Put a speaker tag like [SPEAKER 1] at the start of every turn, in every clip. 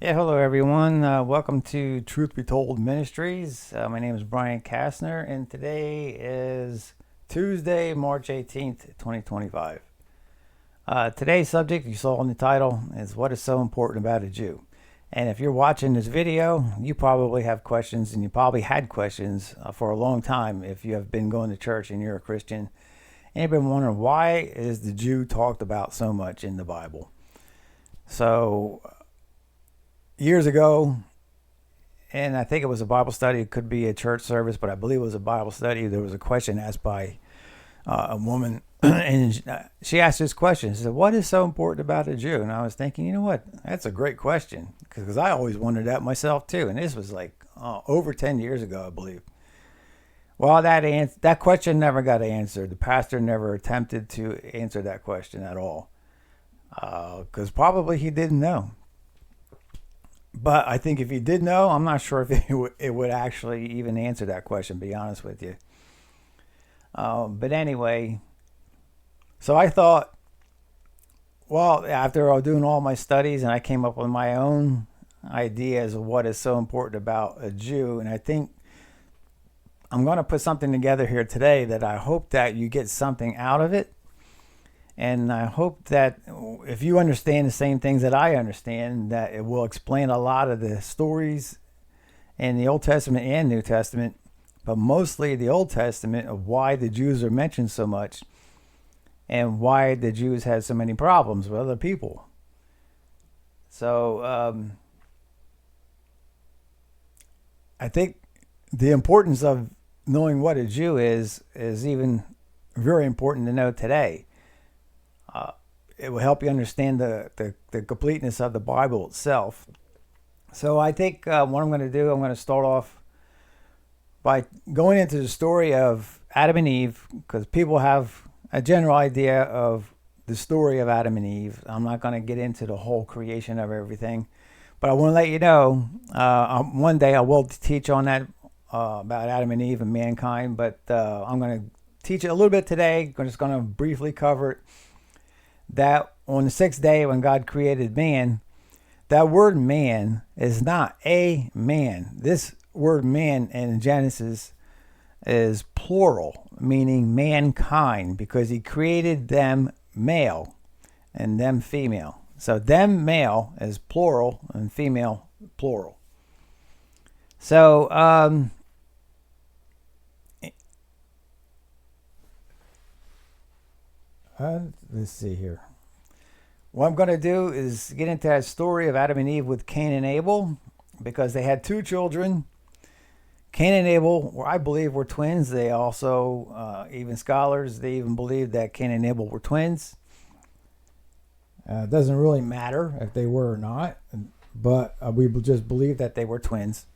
[SPEAKER 1] Yeah, hello everyone. Welcome to Truth Be Told Ministries. My name is Brian Kastner, and today is Tuesday, March 18th, 2025. Today's subject, you saw in the title, is what is so important about a Jew. And if you're watching this video, you probably have questions, and you probably had questions for a long time if you have been going to church and you're a Christian. And you've been wondering, why is the Jew talked about so much in the Bible? So, years ago, and I think it was a Bible study. It could be a church service, but I believe it was a Bible study. There was a question asked by a woman, and she asked this question. She said, "What is so important about a Jew?" And I was thinking, you know what? That's a great question, because I always wondered that myself too. And this was like over 10 years ago, I believe. Well, that question never got answered. The pastor never attempted to answer that question at all, because probably he didn't know. But I think if he did know, I'm not sure if it would actually even answer that question, to be honest with you. But anyway, so I thought, well, after doing all my studies, and I came up with my own ideas of what is so important about a Jew. And I think I'm going to put something together here today that I hope that you get something out of it. And I hope that if you understand the same things that I understand, that it will explain a lot of the stories in the Old Testament and New Testament, but mostly the Old Testament, of why the Jews are mentioned so much and why the Jews had so many problems with other people. So I think the importance of knowing what a Jew is even very important to know today. It will help you understand the completeness of the Bible itself. So I think what I'm going to do, I'm going to start off by going into the story of Adam and Eve, because people have a general idea of the story of Adam and Eve. I'm not going to get into the whole creation of everything, but I want to let you know, one day I will teach on that, about Adam and Eve and mankind, but I'm going to teach it a little bit today. I'm just going to briefly cover it. That on the sixth day when God created man, that word man is not a man. This word man in Genesis is plural, meaning mankind, because he created them male and them female. So them male is plural and female plural. So let's see here. What I'm going to do is get into that story of Adam and Eve with Cain and Abel, because they had two children. Cain and Abel, I believe, were twins. They also, even scholars, they even believe that Cain and Abel were twins. It doesn't really matter if they were or not, but we just believe that they were twins.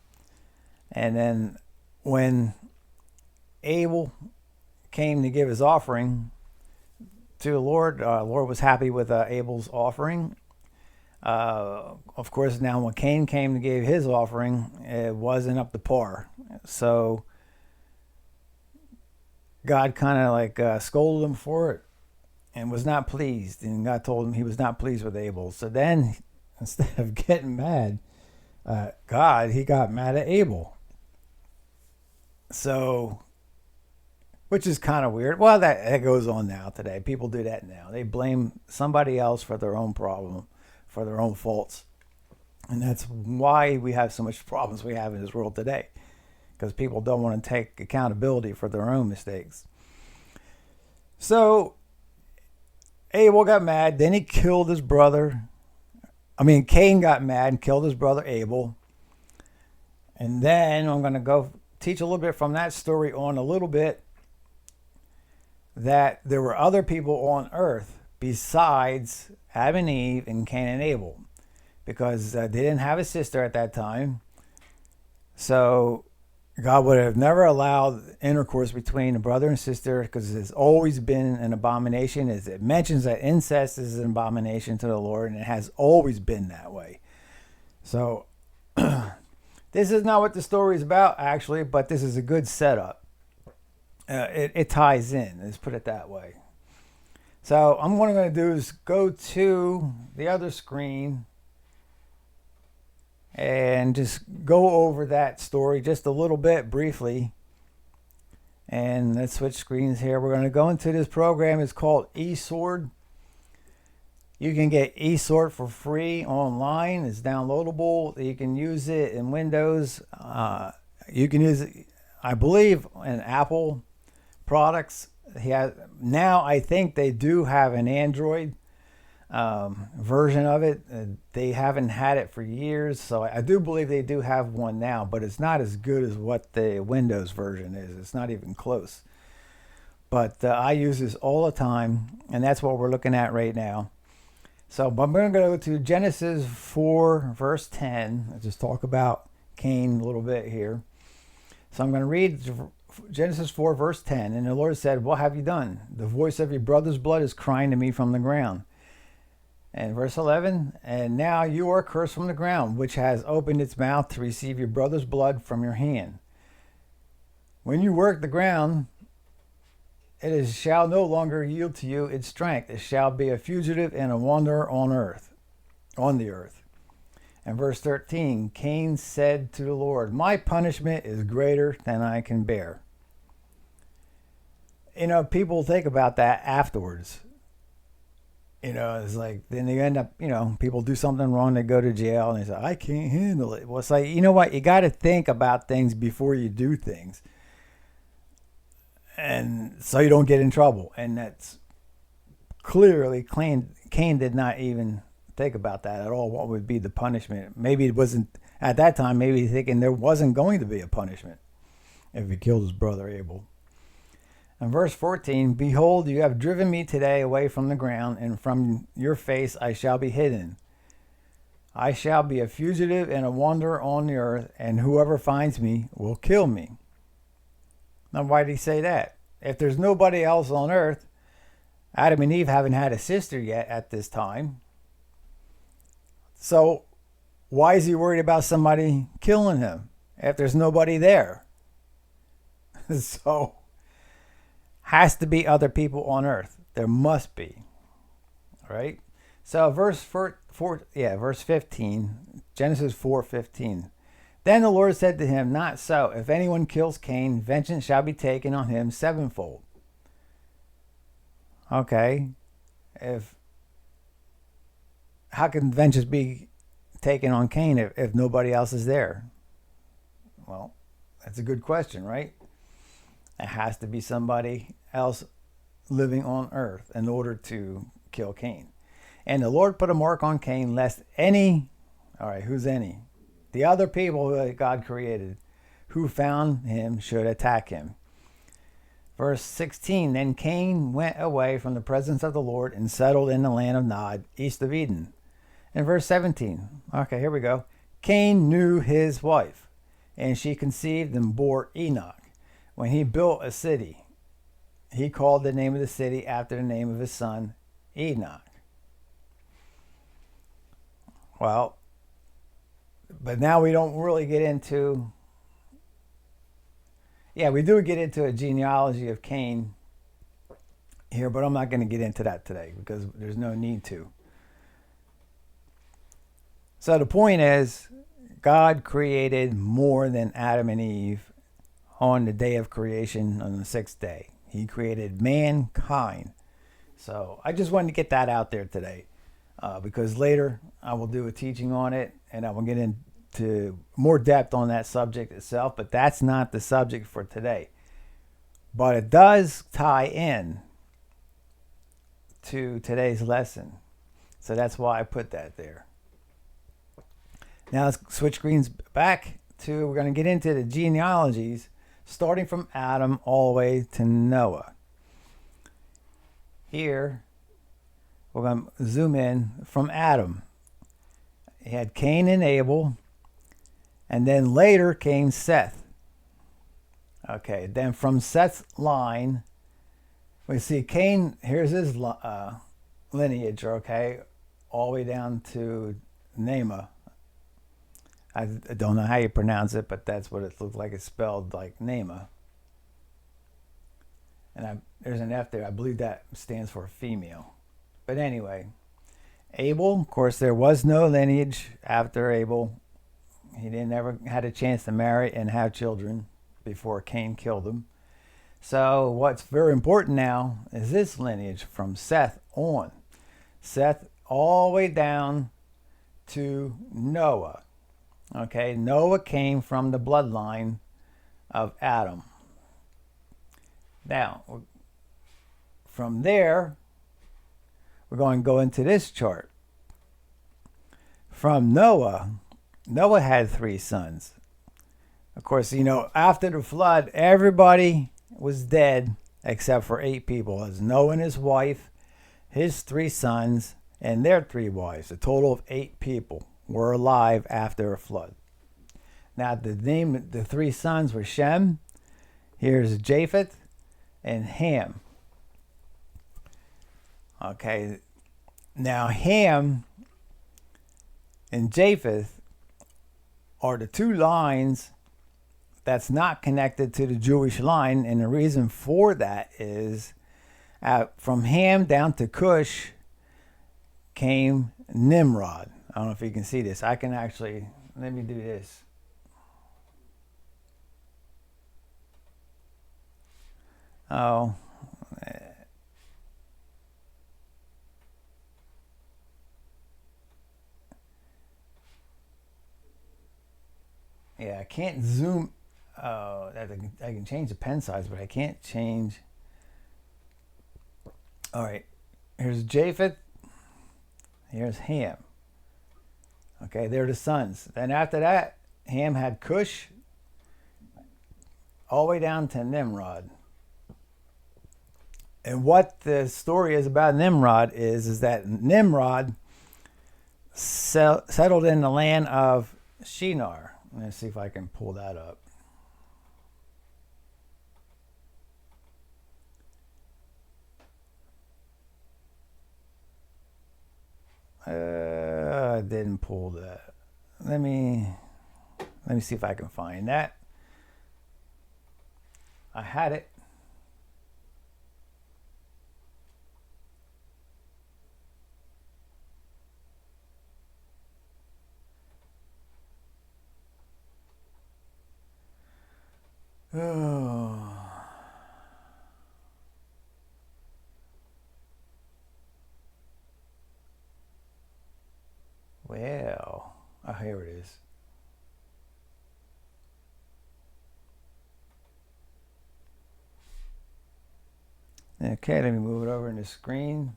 [SPEAKER 1] And then when Abel came to give his offering to the Lord, Lord was happy with Abel's offering. Of course, now when Cain came to give his offering, it wasn't up to par. So God kind of like scolded him for it and was not pleased. And God told him he was not pleased with Abel. So then, instead of getting mad, he got mad at Abel. So, which is kind of weird. Well, that goes on now today. People do that now. They blame somebody else for their own problem, for their own faults. And that's why we have so much problems we have in this world today, because people don't want to take accountability for their own mistakes. So Abel got mad. Then he killed his brother. Cain got mad and killed his brother Abel. And then I'm going to go teach a little bit from that story on a little bit, that there were other people on earth besides Adam and Eve and Cain and Abel, because they didn't have a sister at that time. So God would have never allowed intercourse between a brother and sister, because it's always been an abomination. It mentions that incest is an abomination to the Lord, and it has always been that way. So this is not what the story is about, actually, but this is a good setup. It ties in, let's put it that way. So what I'm going to do is go to the other screen and just go over that story just a little bit briefly. And let's switch screens here. We're going to go into this program. It's called eSword. You can get eSword for free online. It's downloadable. You can use it in Windows. You can use it, I believe, in Apple products. Now I think they do have an Android version of it. They haven't had it for years, so I do believe they do have one now, but it's not as good as what the Windows version is. It's not even close. But I use this all the time, and that's what we're looking at right now. So I'm going to go to Genesis 4, verse 10. I'll just talk about Cain a little bit here. So I'm going to read Genesis 4, verse 10. And the Lord said, "What have you done? The voice of your brother's blood is crying to me from the ground." And verse 11, "And now you are cursed from the ground, which has opened its mouth to receive your brother's blood from your hand. When you work the ground, shall no longer yield to you its strength. It shall be a fugitive and a wanderer on the earth. And verse 13, Cain said to the Lord, "My punishment is greater than I can bear." People think about that afterwards. It's like, then they end up, people do something wrong, they go to jail, and they say, "I can't handle it." Well, it's like, you know what? You got to think about things before you do things. And so you don't get in trouble. And that's clearly Cain did not even think about that at all. What would be the punishment? Maybe it wasn't, at that time, maybe thinking there wasn't going to be a punishment if he killed his brother Abel. And verse 14, "Behold, you have driven me today away from the ground, and from your face I shall be hidden. I shall be a fugitive and a wanderer on the earth, and whoever finds me will kill me." Now, why did he say that? If there's nobody else on earth, Adam and Eve haven't had a sister yet at this time. So why is he worried about somebody killing him if there's nobody there? So has to be other people on earth. There must be. All right? So verse 15, Genesis 4:15. "Then the Lord said to him, Not so. If anyone kills Cain, vengeance shall be taken on him sevenfold." Okay. How can vengeance be taken on Cain if nobody else is there? Well, that's a good question, right? It has to be somebody else living on earth in order to kill Cain. "And the Lord put a mark on Cain, lest any," all right, who's any? "The other people that God created who found him should attack him." Verse 16, "Then Cain went away from the presence of the Lord and settled in the land of Nod, east of Eden." And verse 17, okay, here we go. "Cain knew his wife, and she conceived and bore Enoch. When he built a city, he called the name of the city after the name of his son, Enoch." Well, but now we don't really get into, we do get into a genealogy of Cain here, but I'm not going to get into that today because there's no need to. So the point is, God created more than Adam and Eve on the day of creation on the sixth day. He created mankind. So I just wanted to get that out there today because later I will do a teaching on it and I will get into more depth on that subject itself, but that's not the subject for today. But it does tie in to today's lesson. So that's why I put that there. Now let's switch screens back to, we're going to get into the genealogies starting from Adam all the way to Noah. Here, we're going to zoom in from Adam. He had Cain and Abel, and then later came Seth. Okay, then from Seth's line, we see Cain, here's his lineage, okay, all the way down to Nama. I don't know how you pronounce it, but that's what it looked like. It's spelled like Nama. And there's an F there. I believe that stands for female. But anyway, Abel, of course, there was no lineage after Abel. He didn't ever had a chance to marry and have children before Cain killed him. So what's very important now is this lineage from Seth on. Seth all the way down to Noah. Okay, Noah came from the bloodline of Adam. Now, from there, we're going to go into this chart. From Noah, Noah had 3 sons. Of course, after the flood, everybody was dead except for 8 people. It was Noah and his wife, his 3 sons, and their 3 wives. A total of 8 people were alive after a flood. Now, the 3 sons were Shem, here's Japheth, and Ham. Okay, now Ham and Japheth are the 2 lines that's not connected to the Jewish line, and the reason for that is from Ham down to Cush came Nimrod. I don't know if you can see this. I can actually, let me do this. Oh, yeah, I can't zoom. Oh, I can change the pen size, but I can't change. All right, here's Japheth. Here's Ham. Okay, they're the sons. Then after that, Ham had Cush all the way down to Nimrod. And what the story is about Nimrod is that Nimrod settled in the land of Shinar. Let's see if I can pull that up. I didn't pull that. Let me see if I can find that. I had it. Oh. Well, oh, here it is. Okay, let me move it over in the screen.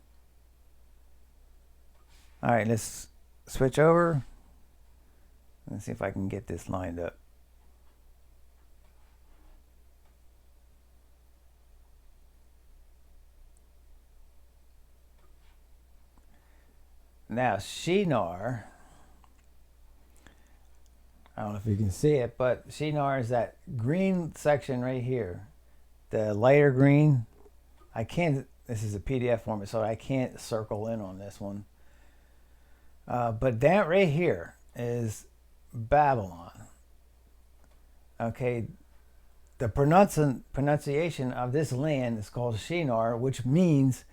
[SPEAKER 1] All right, let's switch over. Let's see if I can get this lined up. Now, Shinar, I don't know if you can see it, but Shinar is that green section right here. The lighter green. I can't, this is a PDF format, so I can't circle in on this one. But that right here is Babylon. Okay, the pronunciation of this land is called Shinar, which means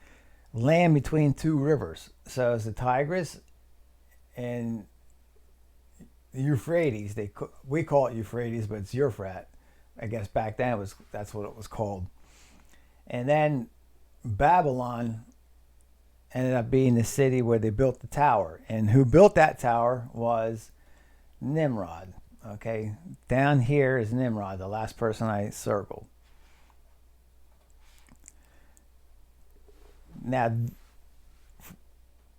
[SPEAKER 1] land between 2 rivers. So it's the Tigris and the Euphrates. We call it Euphrates, but it's Euphrat. I guess back then that's what it was called. And then Babylon ended up being the city where they built the tower. And who built that tower was Nimrod. Okay, down here is Nimrod, the last person I circled. Now,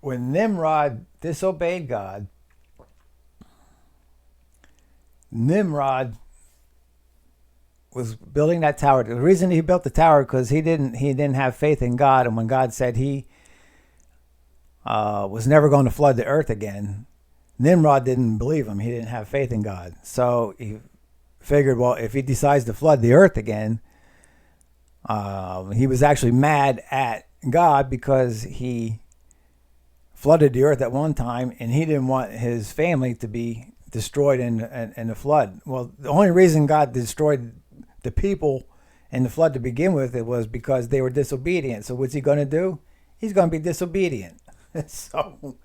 [SPEAKER 1] when Nimrod disobeyed God, Nimrod was building that tower. The reason he built the tower because he didn't have faith in God, and when God said he was never going to flood the earth again, Nimrod didn't believe him. He didn't have faith in God. So he figured, well, if he decides to flood the earth again, he was actually mad at God because he flooded the earth at one time and he didn't want his family to be destroyed in the flood. Well, the only reason God destroyed the people in the flood to begin with, it was because they were disobedient. So what's he going to do? He's going to be disobedient. So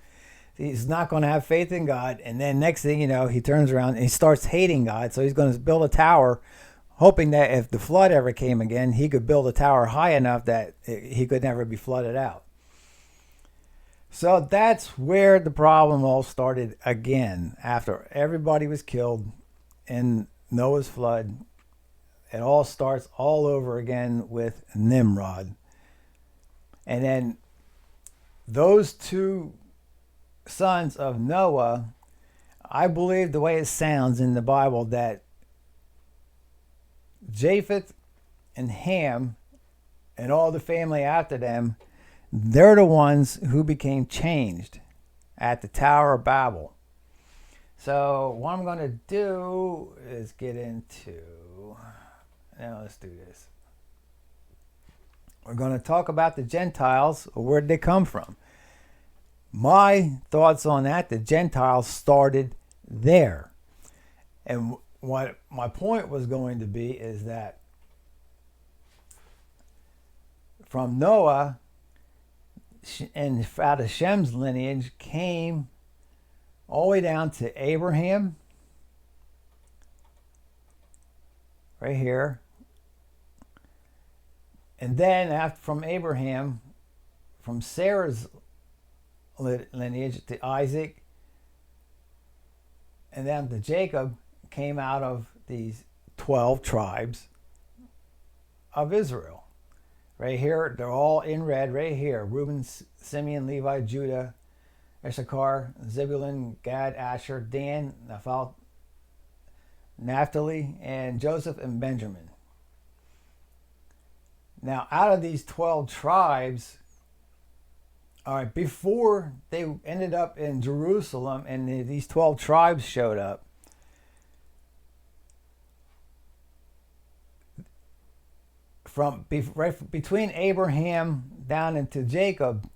[SPEAKER 1] he's not going to have faith in God. And then next thing you know, he turns around and he starts hating God. So he's going to build a tower, hoping that if the flood ever came again, he could build a tower high enough that he could never be flooded out. So that's where the problem all started again. After everybody was killed in Noah's flood, it all starts all over again with Nimrod. And then those two sons of Noah, I believe the way it sounds in the Bible that Japheth and Ham and all the family after them, they're the ones who became changed at the Tower of Babel. So what I'm going to do is get into, now let's do this. We're going to talk about the Gentiles. Where'd they come from? My thoughts on that, the Gentiles started there. And what my point was going to be is that from Noah and out of Shem's lineage came all the way down to Abraham, right here. And then from Abraham, from Sarah's lineage to Isaac, and then to Jacob, came out of these 12 tribes of Israel. Right here, they're all in red right here. Reuben, Simeon, Levi, Judah, Issachar, Zebulun, Gad, Asher, Dan, Naphtali, and Joseph and Benjamin. Now, out of these 12 tribes, all right, before they ended up in Jerusalem and these 12 tribes showed up, right between Abraham down into Jacob,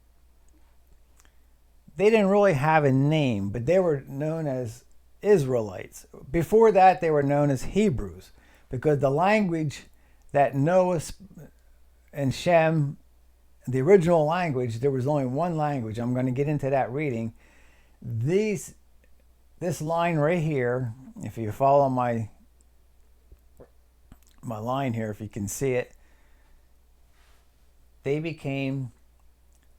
[SPEAKER 1] they didn't really have a name, but they were known as Israelites. Before that, they were known as Hebrews, because the language that Noah and Shem, the original language, there was only one language. I'm going to get into that reading. This line right here, if you follow my line here, if you can see it, they became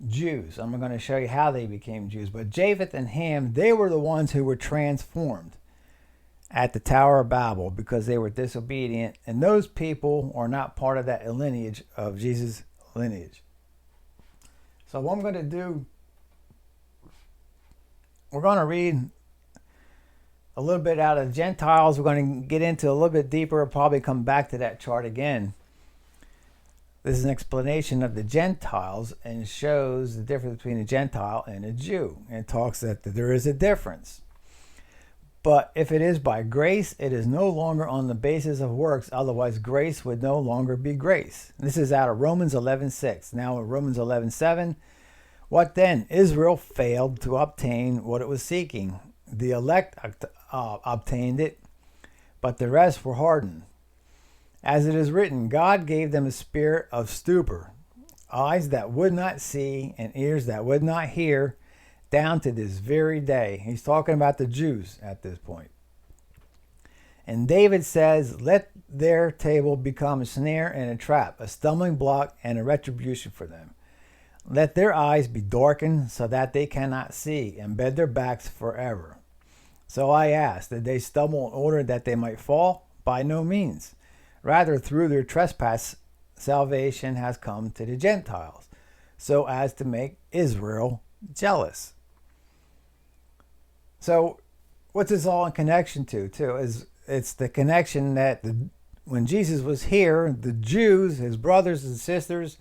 [SPEAKER 1] Jews. I'm going to show you how they became Jews. But Japheth and Ham, they were the ones who were transformed at the Tower of Babel because they were disobedient. And those people are not part of that lineage of Jesus' lineage. So what I'm going to do, we're going to read a little bit out of Gentiles. We're going to get into a little bit deeper. I'll probably come back to that chart again. This is an explanation of the Gentiles and shows the difference between a Gentile and a Jew. And it talks that there is a difference. But if it is by grace, it is no longer on the basis of works. Otherwise, grace would no longer be grace. This is out of Romans 11:6. Now in Romans 11:7, what then? Israel failed to obtain what it was seeking. The elect obtained it, but the rest were hardened. As it is written, God gave them a spirit of stupor, eyes that would not see and ears that would not hear, down to this very day. He's talking about the Jews at this point. And David says, let their table become a snare and a trap, a stumbling block and a retribution for them. Let their eyes be darkened so that they cannot see, and bend their backs forever. So I asked, did they stumble in order that they might fall? By no means. Rather, through their trespass, salvation has come to the Gentiles, so as to make Israel jealous. So what's this all in connection to, too? It's the connection that when Jesus was here, the Jews, his brothers and sisters,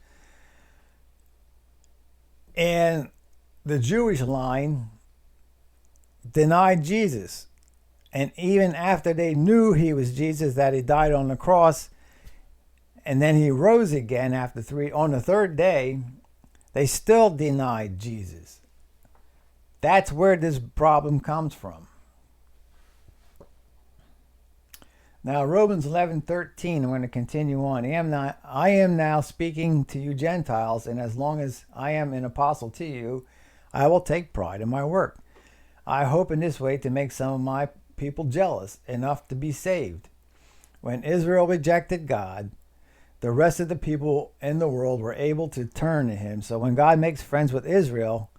[SPEAKER 1] and the Jewish line denied Jesus. And even after they knew he was Jesus, that he died on the cross, and then he rose again on the third day, they still denied Jesus. That's where this problem comes from. Now, Romans 11:13, I'm going to continue on. I am now speaking to you Gentiles, and as long as I am an apostle to you, I will take pride in my work, I hope in this way to make some of my people jealous enough to be saved. When Israel rejected God, the rest of the people in the world were able to turn to him. So when God makes friends with Israel,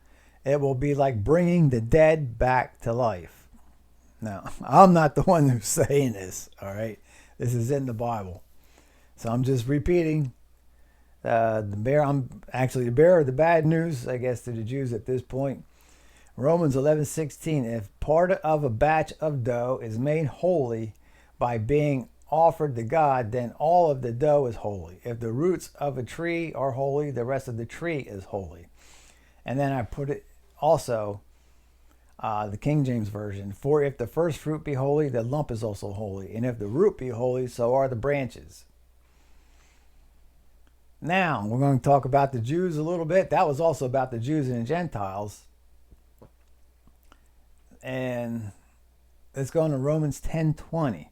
[SPEAKER 1] it will be like bringing the dead back to life. Now, I'm not the one who's saying this, all right? This is in the Bible. So I'm just repeating. I'm actually the bearer of the bad news, I guess, to the Jews at this point. Romans 11:16, if part of a batch of dough is made holy by being offered to God, then all of the dough is holy. If the roots of a tree are holy, the rest of the tree is holy. And then I put it also, the King James Version, for if the first fruit be holy, the lump is also holy. And if the root be holy, so are the branches. Now, we're going to talk about the Jews a little bit. That was also about the Jews and the Gentiles. And let's go into Romans 10:20.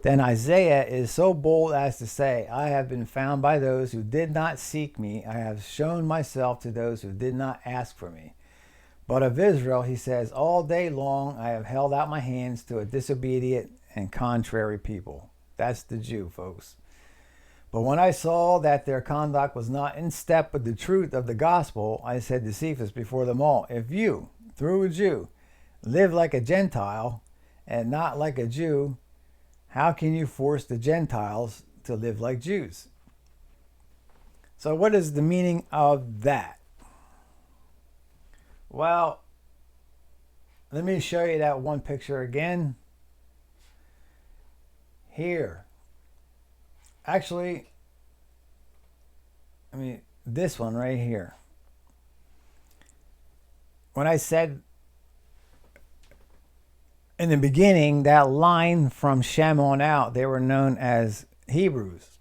[SPEAKER 1] Then Isaiah is so bold as to say, I have been found by those who did not seek me. I have shown myself to those who did not ask for me. But of Israel, he says, all day long I have held out my hands to a disobedient and contrary people. That's the Jew, folks. But when I saw that their conduct was not in step with the truth of the gospel, I said to Cephas before them all, if you, through a Jew, live like a Gentile and not like a Jew, how can you force the Gentiles to live like Jews? So what is the meaning of that? Well, let me show you that one picture again. Here. Actually, this one right here. When I said in the beginning, that line from Shem on out, they were known as Hebrews.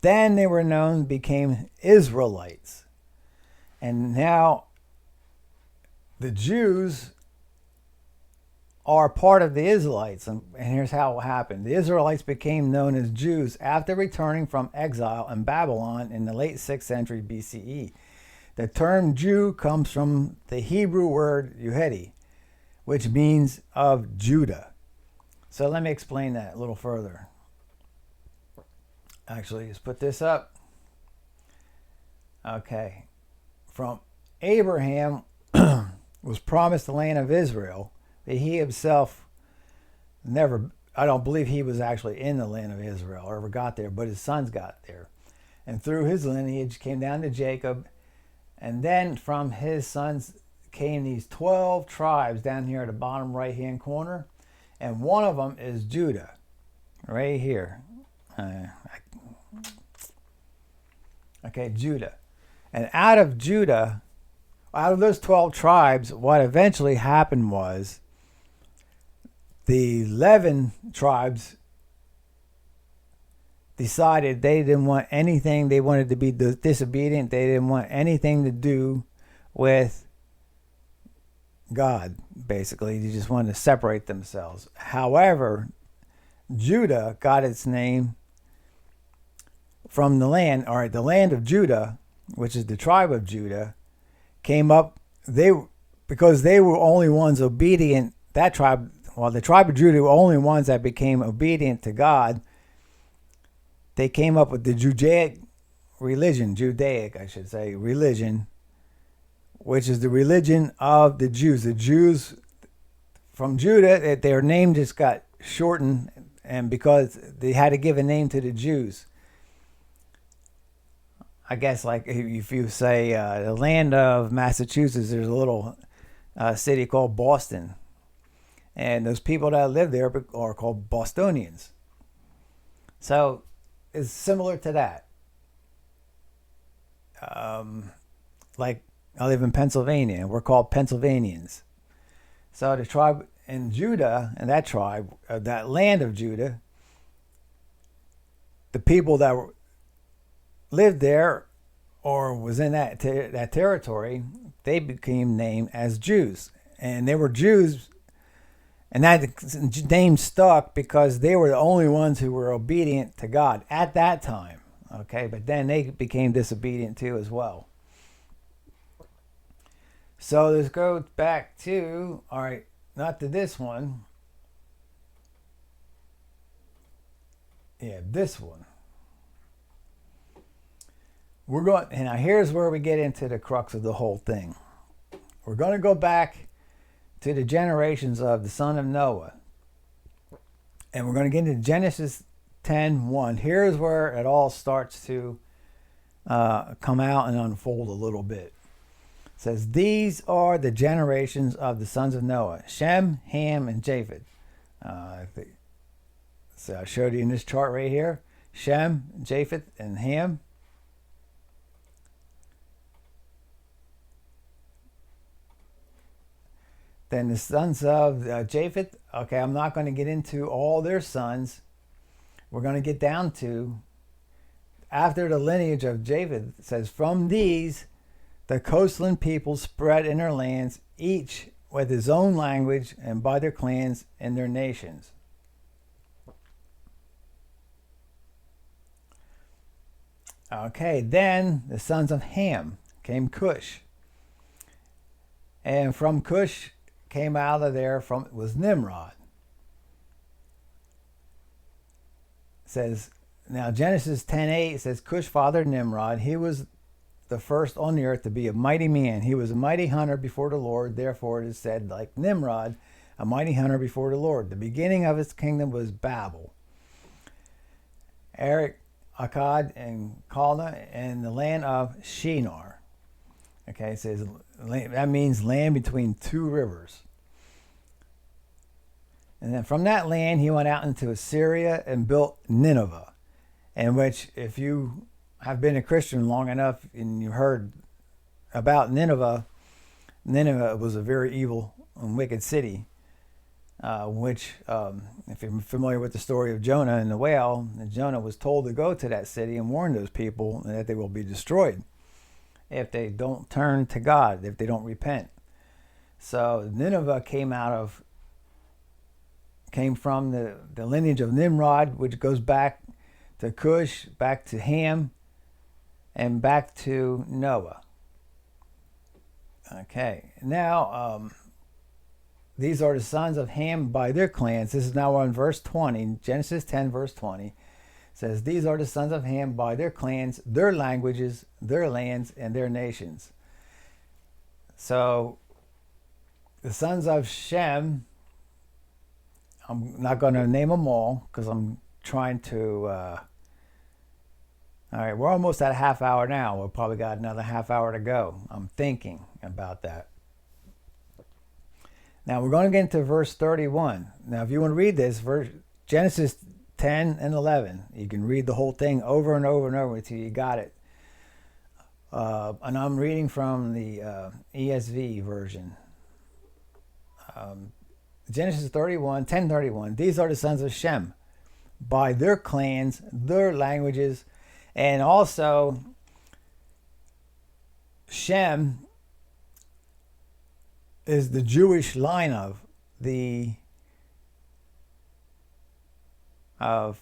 [SPEAKER 1] Then they were became Israelites. And now the Jews are part of the Israelites. And here's how it happened. The Israelites became known as Jews after returning from exile in Babylon in the late 6th century BCE. The term Jew comes from the Hebrew word Yehudi, which means of Judah. So let me explain that a little further. Actually, let's put this up. Okay. From Abraham was promised the land of Israel, that he himself I don't believe he was actually in the land of Israel or ever got there, but his sons got there. And through his lineage came down to Jacob. And then from his sons came these 12 tribes down here at the bottom right-hand corner. And one of them is Judah, right here. Okay, Judah. And out of Judah, out of those 12 tribes, what eventually happened was the 11 tribes decided they didn't want anything. They wanted to be disobedient. They didn't want anything to do with God, basically. They just wanted to separate themselves. However, Judah got its name from the land, or the land of Judah, which is the tribe of Judah, came up, because they were only ones obedient, that tribe, well, the tribe of Judah were only ones that became obedient to God. They came up with the Judaic religion, which is the religion of the Jews. The Jews from Judah, their name just got shortened, and because they had to give a name to the Jews. I guess like if you say the land of Massachusetts, there's a little city called Boston. And those people that live there are called Bostonians. So it's similar to that. Like I live in Pennsylvania, and we're called Pennsylvanians. So the tribe in Judah, and that tribe, that land of Judah, the people that lived there or was in that territory, they became named as Jews. And they were Jews, and that name stuck because they were the only ones who were obedient to God at that time. Okay, but then they became disobedient too as well. So let's go back to, all right, not to this one. Yeah, this one. We're going, and now here's where we get into the crux of the whole thing. We're going to go back to the generations of the son of Noah. And we're going to get into Genesis 10:1. Here's where it all starts to come out and unfold a little bit. It says, these are the generations of the sons of Noah, Shem, Ham, and Japheth. So I showed you in this chart right here, Shem, Japheth, and Ham. Then the sons of Japheth, okay, I'm not going to get into all their sons. We're going to get down to, after the lineage of Japheth, it says, from these, the coastland peoples spread in their lands, each with his own language and by their clans and their nations. Okay, then the sons of Ham came Cush. And from Cush came out of there was Nimrod. It says, now Genesis 10:8 says, Cush fathered Nimrod. He was the first on the earth to be a mighty man. He was a mighty hunter before the Lord. Therefore it is said, like Nimrod, a mighty hunter before the Lord. The beginning of his kingdom was Babel. Erech, Akkad, and Calneh, and the land of Shinar. Okay, it says that means land between two rivers. And then from that land he went out into Assyria and built Nineveh, in which, if you have been a Christian long enough and you heard about Nineveh, Nineveh was a very evil and wicked city, which, if you're familiar with the story of Jonah and the whale, Jonah was told to go to that city and warn those people that they will be destroyed if they don't turn to God, if they don't repent. So Nineveh came from the lineage of Nimrod, which goes back to Cush, back to Ham, and back to Noah. Okay, now these are the sons of Ham by their clans. This is now on verse 20, Genesis 10, verse 20. It says, these are the sons of Ham by their clans, their languages, their lands, and their nations. So the sons of Shem, I'm not going to name them all because I'm trying to... all right, we're almost at a half hour now. We've probably got another half hour to go. I'm thinking about that. Now we're going to get into verse 31. Now if you want to read this, Genesis 10 and 11, you can read the whole thing over and over and over until you got it. And I'm reading from the ESV version. Genesis 10:31. These are the sons of Shem by their clans, their languages, and also Shem is the Jewish line of I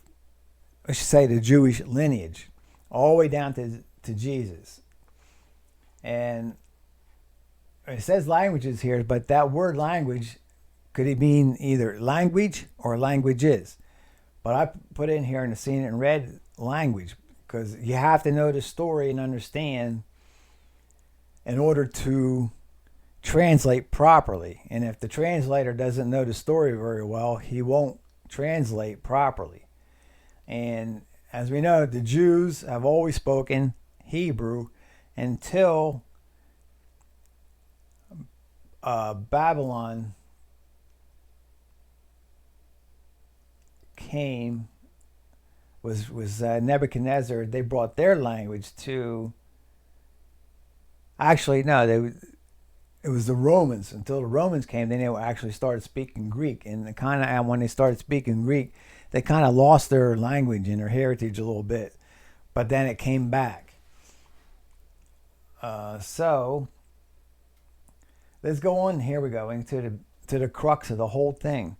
[SPEAKER 1] should say the Jewish lineage, all the way down to Jesus. And it says languages here, but that word language could it mean either language or languages. But I put in here and seen it in red, language, because you have to know the story and understand in order to translate properly. And if the translator doesn't know the story very well, he won't translate properly. And as we know, the Jews have always spoken Hebrew until Babylon came, was Nebuchadnezzar. They brought their language to, actually no, it was the Romans. Until the Romans came, then they actually started speaking Greek. And when they started speaking Greek, they kind of lost their language and their heritage a little bit. But then it came back. So let's go on. Here we go into the crux of the whole thing.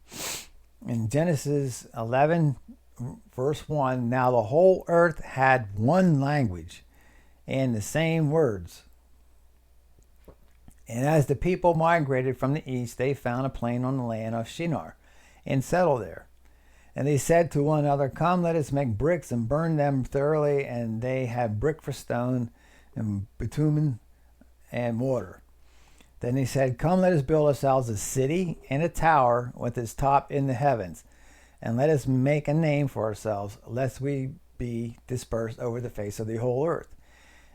[SPEAKER 1] In Genesis 11, verse 1, now the whole earth had one language and the same words. And as the people migrated from the east, they found a plain on the land of Shinar and settled there. And they said to one another, come, let us make bricks and burn them thoroughly. And they had brick for stone and bitumen and mortar. Then they said, come, let us build ourselves a city and a tower with its top in the heavens. And let us make a name for ourselves, lest we be dispersed over the face of the whole earth.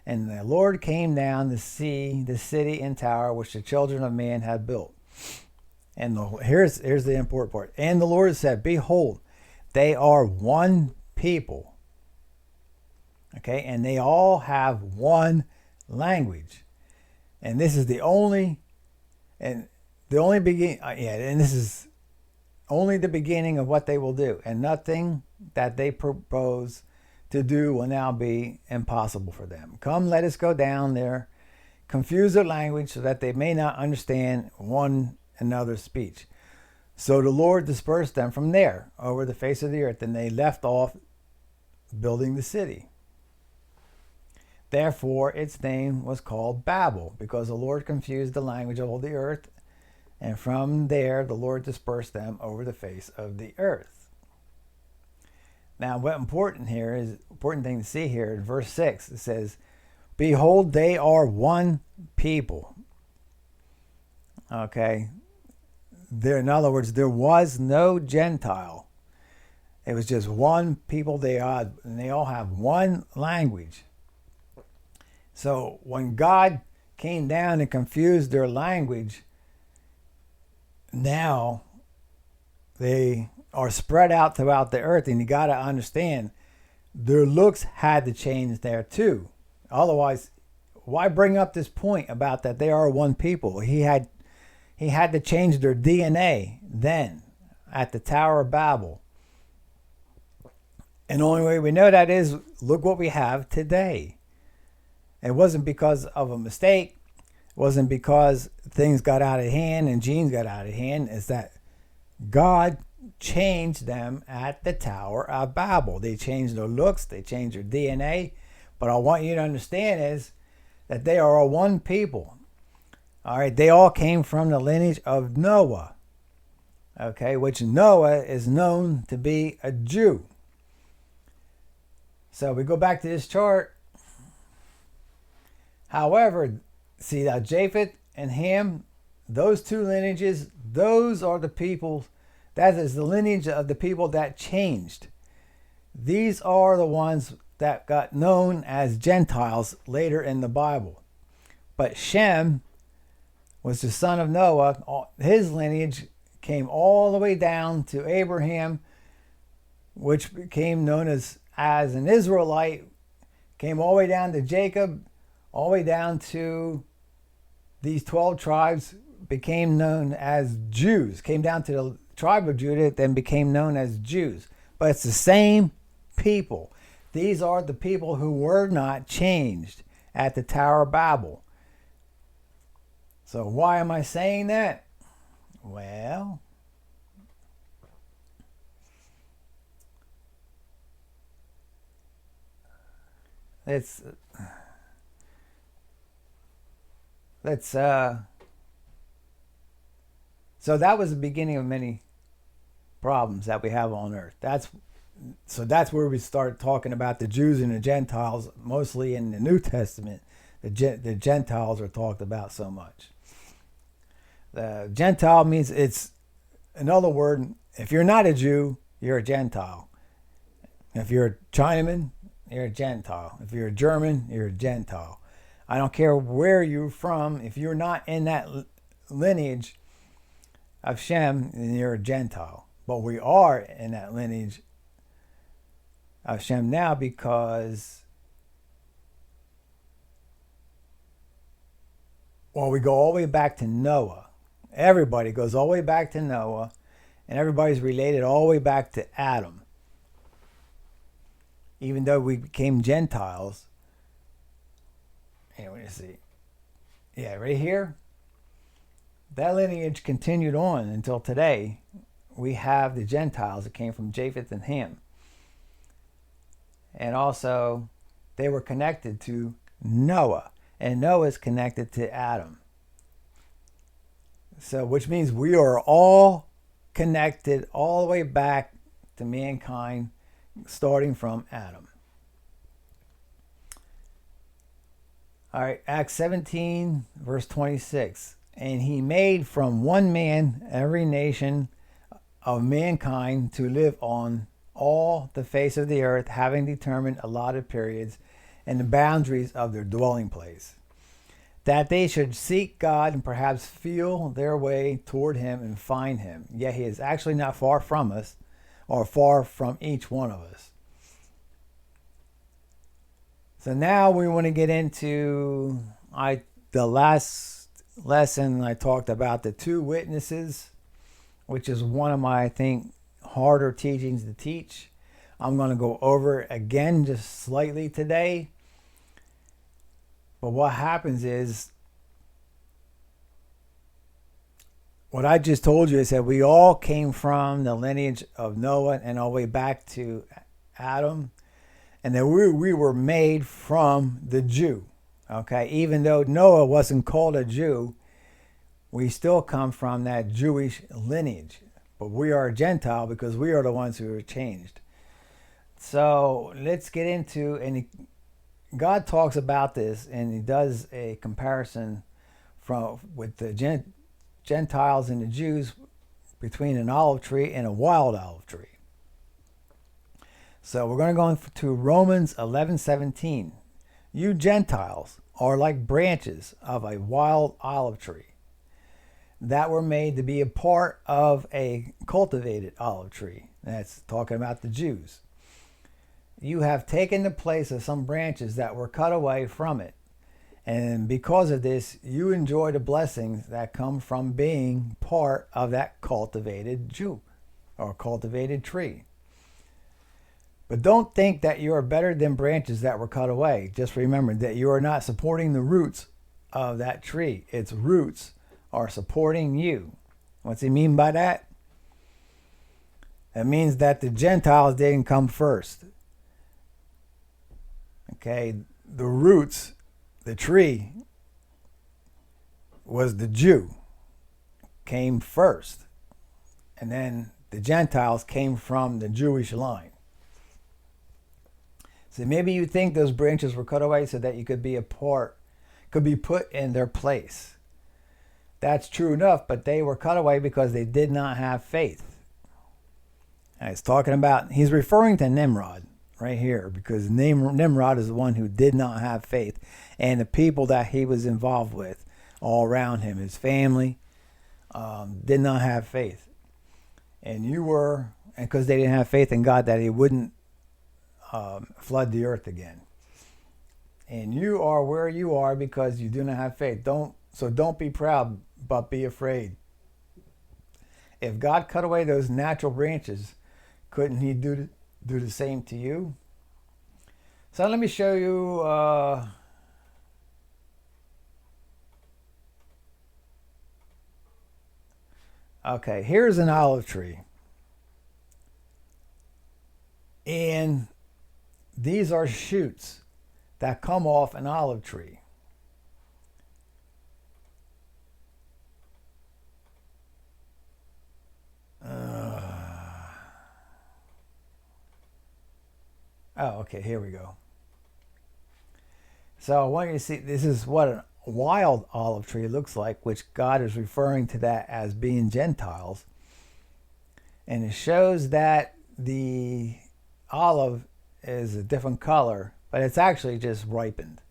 [SPEAKER 1] And the Lord came down to see the city and tower which the children of man had built. And here's the important part. And the Lord said, behold, they are one people. Okay, and they all have one language. And this is the only this is only the beginning of what they will do. And nothing that they propose to do will now be impossible for them. Come, let us go down there, confuse their language so that they may not understand one another's speech. So the Lord dispersed them from there over the face of the earth, and they left off building the city. Therefore, its name was called Babel, because the Lord confused the language of all the earth, and from there the Lord dispersed them over the face of the earth. Now, what important thing to see here in verse 6, it says, behold, they are one people. Okay. In other words, there was no Gentile. It was just one people and they all have one language. So when God came down and confused their language, now they are spread out throughout the earth, and you got to understand their looks had to change there too. Otherwise, why bring up this point about that they are one people? He had to change their DNA then at the Tower of Babel. And the only way we know that is look what we have today. It wasn't because of a mistake. It wasn't because things got out of hand and genes got out of hand. It's that God changed them at the Tower of Babel. They changed their looks. They changed their DNA. But I want you to understand is that they are a one people. All right, they all came from the lineage of Noah. Okay, which Noah is known to be a Jew. So we go back to this chart. However, see that Japheth and Ham, those two lineages, those are the people, that is the lineage of the people that changed. These are the ones that got known as Gentiles later in the Bible. But Shem was the son of Noah. His lineage came all the way down to Abraham, which became known as an Israelite, came all the way down to Jacob, all the way down to these 12 tribes, became known as Jews, came down to the tribe of Judah, then became known as Jews. But it's the same people. These are the people who were not changed at the Tower of Babel. So why am I saying that? Well, so that was the beginning of many problems that we have on earth. That's where we start talking about the Jews and the Gentiles, mostly in the New Testament. The Gentiles are talked about so much. The Gentile means it's another word. If you're not a Jew, you're a Gentile. If you're a Chinaman, you're a Gentile. If you're a German, you're a Gentile. I don't care where you're from. If you're not in that lineage of Shem, then you're a Gentile. But we are in that lineage of Shem now because, well, we go all the way back to Noah. Everybody goes all the way back to Noah, and everybody's related all the way back to Adam. Even though we became Gentiles. Anyway, let's see. Yeah, right here, that lineage continued on until today. We have the Gentiles that came from Japheth and Ham. And also, they were connected to Noah. And Noah is connected to Adam. So, which means we are all connected all the way back to mankind, starting from Adam. All right, Acts 17, verse 26. And he made from one man every nation of mankind to live on all the face of the earth, having determined allotted periods and the boundaries of their dwelling place, that they should seek God and perhaps feel their way toward him and find him. Yet he is actually not far from us, or far from each one of us. So now we want to get into the last lesson. I talked about the two witnesses, which is one of my, I think, harder teachings to teach. I'm going to go over it again just slightly today. But what happens is, what I just told you is that we all came from the lineage of Noah and all the way back to Adam. And that we were made from the Jew. Okay, even though Noah wasn't called a Jew, we still come from that Jewish lineage. But we are a Gentile because we are the ones who are changed. So let's get into, and God talks about this, and he does a comparison with the Gentiles and the Jews between an olive tree and a wild olive tree. So we're going to go to Romans 11:17. You Gentiles are like branches of a wild olive tree that were made to be a part of a cultivated olive tree. That's talking about the Jews. You have taken the place of some branches that were cut away from it. And because of this, you enjoy the blessings that come from being part of that cultivated Jew or cultivated tree. But don't think that you are better than branches that were cut away. Just remember that you are not supporting the roots of that tree. Its roots are supporting you. What's he mean by that? It means that the Gentiles didn't come first. Okay, the roots, the tree, was the Jew, came first. And then the Gentiles came from the Jewish line. So maybe you think those branches were cut away so that you could be put in their place. That's true enough, but they were cut away because they did not have faith. And it's talking about, he's referring to Nimrod right here, because Nimrod is the one who did not have faith. And the people that he was involved with all around him, his family, did not have faith. And because they didn't have faith in God, that he wouldn't flood the earth again. And you are where you are because you do not have faith. Don't be proud, but be afraid. If God cut away those natural branches, couldn't he do the same to you? So let me show you okay, here's an olive tree. And these are shoots that come off an olive tree. Okay, here we go. So I want you to see, this is what a wild olive tree looks like, which God is referring to that as being Gentiles. And it shows that the olive is a different color, but it's actually just ripened.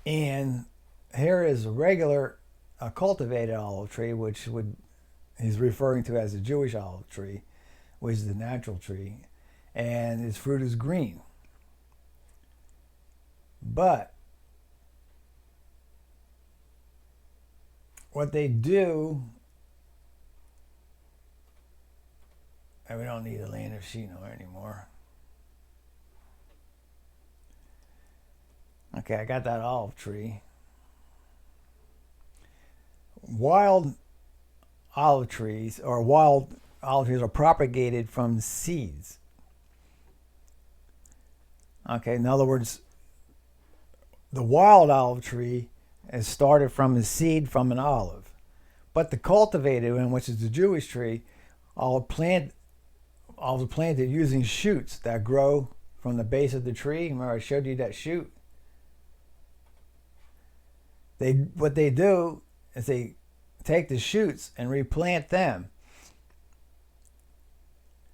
[SPEAKER 1] And here is a regular cultivated olive tree, which he's referring to as a Jewish olive tree, which is the natural tree, and its fruit is green. But what they do, and we don't need a land of Shinar anymore. Okay, I got that olive tree. Wild olive trees are propagated from seeds. Okay, in other words, the wild olive tree is started from the seed from an olive. But the cultivated one, which is the Jewish tree, all planted using shoots that grow from the base of the tree. Remember I showed you that shoot? What they do is they take the shoots and replant them.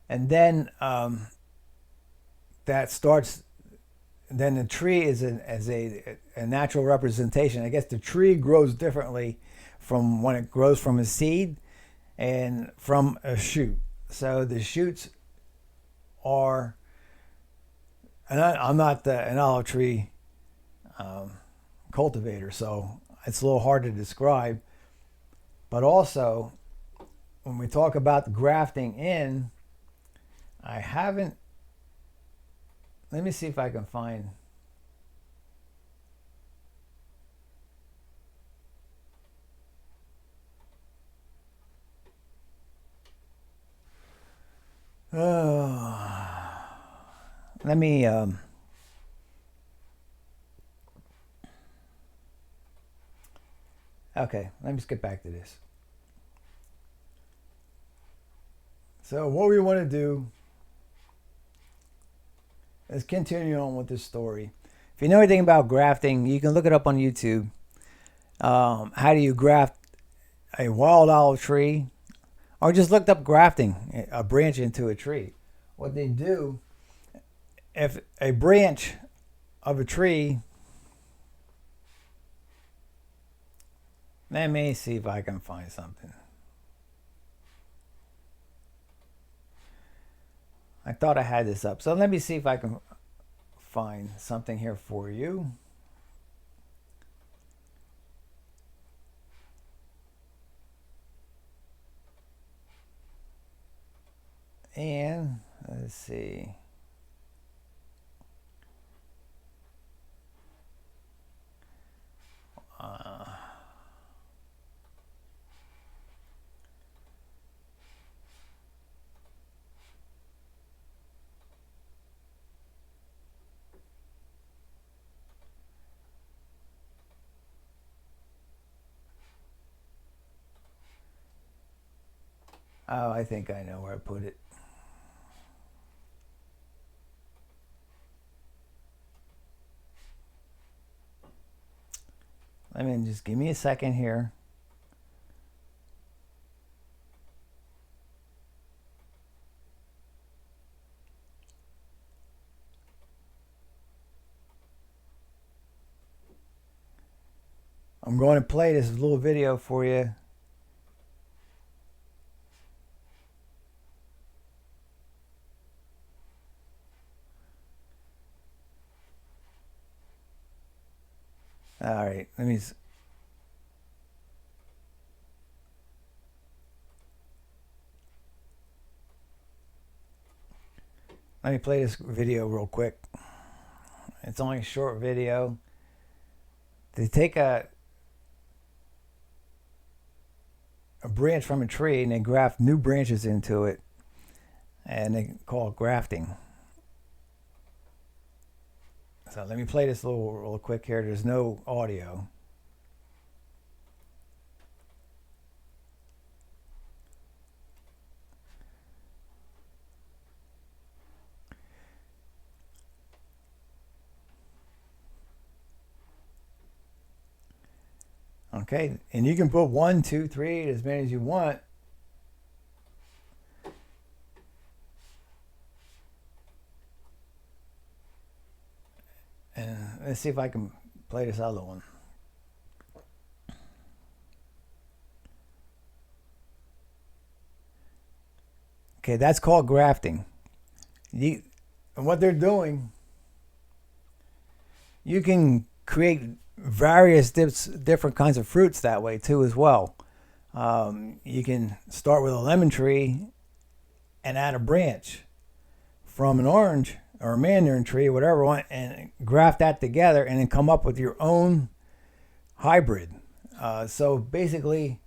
[SPEAKER 1] And then that starts, then the tree is as a natural representation. I guess the tree grows differently from when it grows from a seed and from a shoot. So the shoots are, and I'm not an olive tree cultivator, so it's a little hard to describe. But also, when we talk about grafting in, I haven't, let me see if I can find, let me okay, let me just get back to this. So what we want to do is continue on with this story. If you know anything about grafting, you can look it up on YouTube. How do you graft a wild olive tree? Or just looked up grafting a branch into a tree. What they do, if a branch of a tree, let me see if I can find something. I thought I had this up. So let me see if I can find something here for you. And let's see. Oh, I think I know where I put it. Let me just give me a second here. I'm going to play this little video for you. All right, let me play this video real quick. It's only a short video. They take a branch from a tree and they graft new branches into it, and they call it grafting. So let me play this real quick here. There's no audio. Okay, and you can put 1, 2, 3, as many as you want. And let's see if I can play this other one. Okay, that's called grafting. And what they're doing, you can create various different kinds of fruits that way too as well. You can start with a lemon tree and add a branch from an orange or a mandarin tree, whatever one, and graft that together and then come up with your own hybrid. So basically,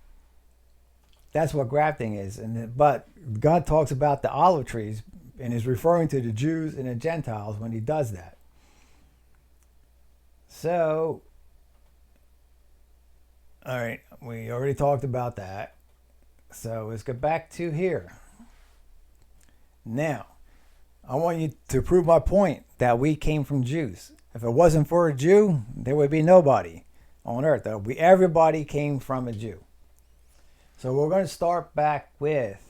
[SPEAKER 1] that's what grafting is. But God talks about the olive trees and is referring to the Jews and the Gentiles when he does that. So All right, we already talked about that. So let's get back to here. Now, I want you to prove my point that we came from Jews. If it wasn't for a Jew, there would be nobody on earth. Everybody came from a Jew. So we're going to start back with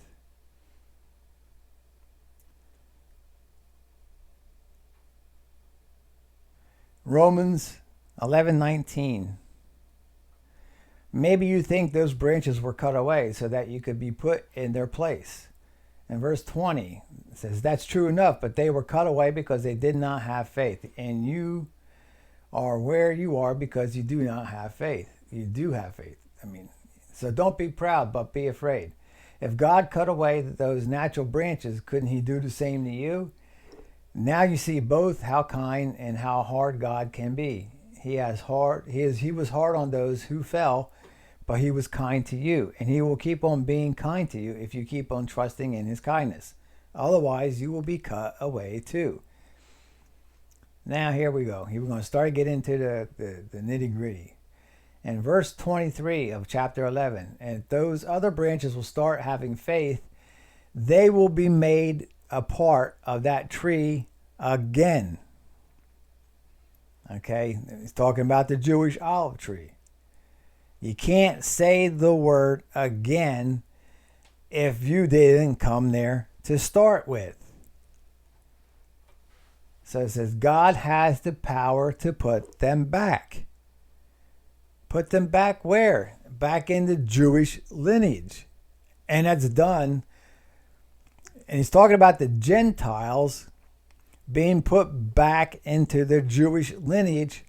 [SPEAKER 1] Romans 11:19. Maybe you think those branches were cut away so that you could be put in their place. In verse 20, it says, that's true enough, but they were cut away because they did not have faith. And you are where you are because you do not have faith. You do have faith. So don't be proud, but be afraid. If God cut away those natural branches, couldn't he do the same to you? Now you see both how kind and how hard God can be. He was hard on those who fell, but he was kind to you, and he will keep on being kind to you if you keep on trusting in his kindness. Otherwise, you will be cut away too. Now here we go. We're going to start to get into the nitty-gritty. In verse 23 of chapter 11, and those other branches will start having faith, they will be made a part of that tree again. Okay, he's talking about the Jewish olive tree. You can't say the word again if you didn't come there to start with. So it says God has the power to put them back. Put them back where? Back in the Jewish lineage. And that's done. And he's talking about the Gentiles being put back into their Jewish lineage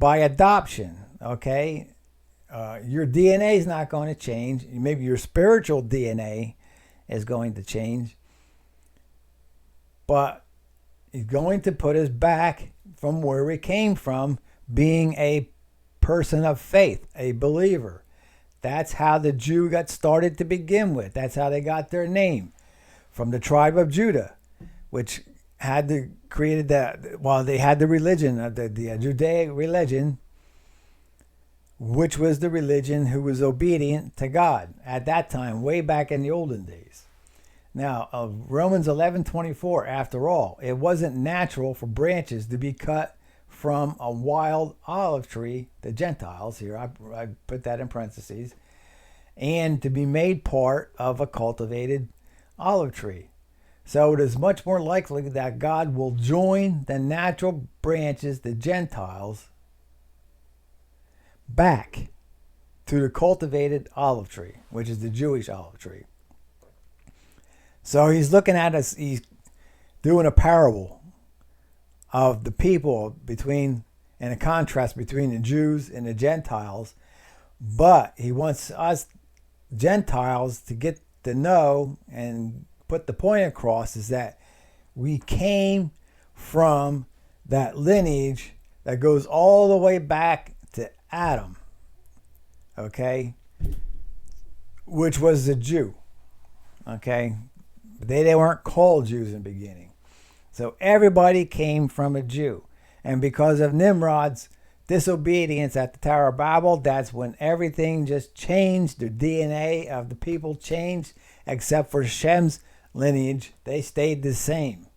[SPEAKER 1] by adoption. Okay? Your DNA is not going to change. Maybe your spiritual DNA is going to change. But he's going to put us back from where we came from, being a person of faith, a believer. That's how the Jew got started to begin with. That's how they got their name, from the tribe of Judah, which had created that. Well, they had the religion, the Judaic religion, which was the religion who was obedient to God at that time, way back in the olden days. Now, Romans 11:24. After all, it wasn't natural for branches to be cut from a wild olive tree, the Gentiles here, I put that in parentheses, and to be made part of a cultivated olive tree. So it is much more likely that God will join the natural branches, the Gentiles, back to the cultivated olive tree, which is the Jewish olive tree. So he's looking at us, he's doing a parable of the people and a contrast between the Jews and the Gentiles. But he wants us Gentiles to get to know and put the point across is that we came from that lineage that goes all the way back to Adam, okay, which was a Jew, okay. They weren't called Jews in the beginning. So everybody came from a Jew. And because of Nimrod's disobedience at the Tower of Babel, that's when everything just changed. The DNA of the people changed, except for Shem's lineage. They stayed the same.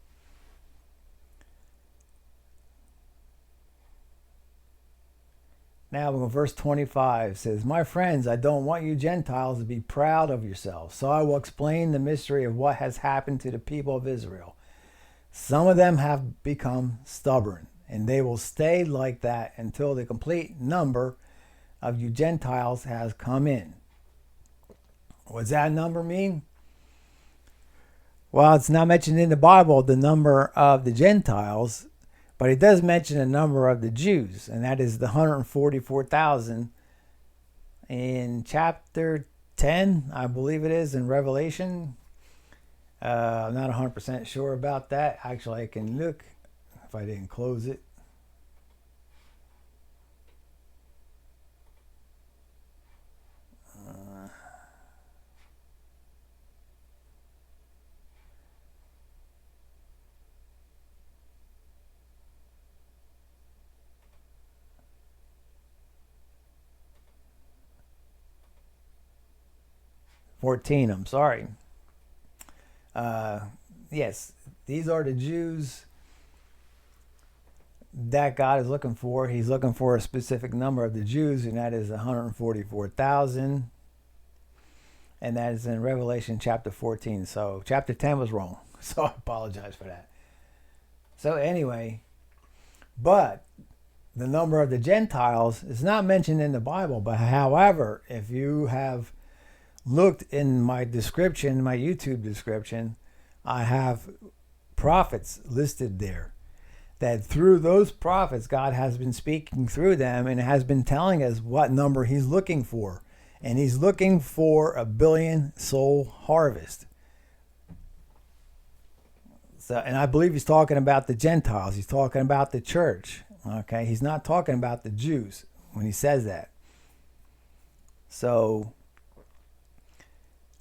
[SPEAKER 1] Now, verse 25 says, my friends, I don't want you Gentiles to be proud of yourselves. So I will explain the mystery of what has happened to the people of Israel. Some of them have become stubborn, and they will stay like that until the complete number of you Gentiles has come in. What does that number mean? Well, it's not mentioned in the Bible, the number of the Gentiles, but it does mention the number of the Jews, and that is the 144,000 in chapter 10, I believe it is, in Revelation. I'm not 100% sure about that. Actually, I can look if I didn't close it. 14, I'm sorry. Yes, these are the Jews that God is looking for. He's looking for a specific number of the Jews, and that is 144,000. And that is in Revelation chapter 14. So chapter 10 was wrong. So I apologize for that. So anyway, but the number of the Gentiles is not mentioned in the Bible. But however, if you have looked in my description, my YouTube description, I have prophets listed there. That through those prophets, God has been speaking through them and has been telling us what number he's looking for. And he's looking for a 1 billion soul harvest. So, and I believe he's talking about the Gentiles. He's talking about the church. Okay, he's not talking about the Jews when he says that. So,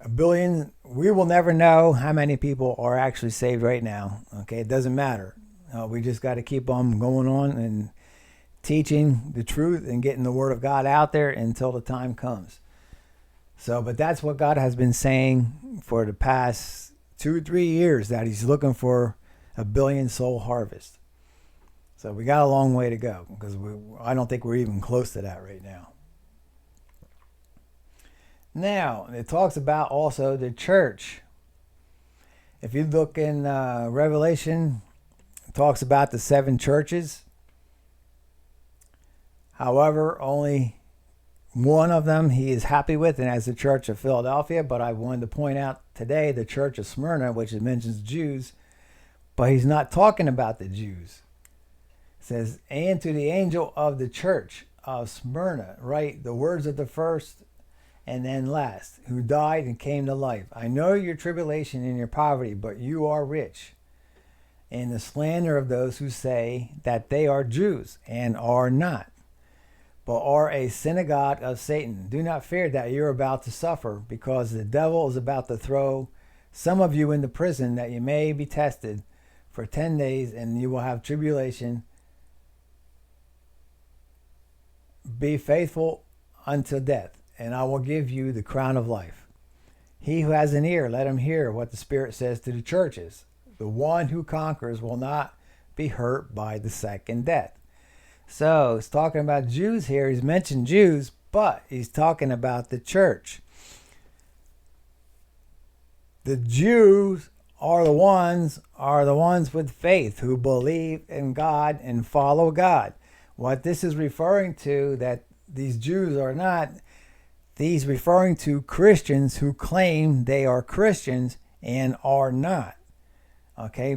[SPEAKER 1] 1 billion, we will never know how many people are actually saved right now. Okay, it doesn't matter. We just got to keep on going on and teaching the truth and getting the word of God out there until the time comes. So, but that's what God has been saying for the past 2-3 years, that he's looking for a 1 billion soul harvest. So we got a long way to go, because I don't think we're even close to that right now. Now, it talks about also the church. If you look in Revelation, it talks about the 7 churches. However, only one of them he is happy with, and that's the Church of Philadelphia. But I wanted to point out today the Church of Smyrna, which mentions Jews, but he's not talking about the Jews. It says, and to the angel of the Church of Smyrna, write the words of the first and then last, who died and came to life. I know your tribulation and your poverty, but you are rich. And the slander of those who say that they are Jews and are not, but are a synagogue of Satan. Do not fear that you're about to suffer, because the devil is about to throw some of you into prison, that you may be tested for 10 days, and you will have tribulation. Be faithful until death, and I will give you the crown of life. He who has an ear, let him hear what the Spirit says to the churches. The one who conquers will not be hurt by the second death. So he's talking about Jews here. He's mentioned Jews, but he's talking about the church. The Jews are the ones with faith, who believe in God and follow God. What this is referring to, that these Jews are not, he's referring to Christians who claim they are Christians and are not. Okay,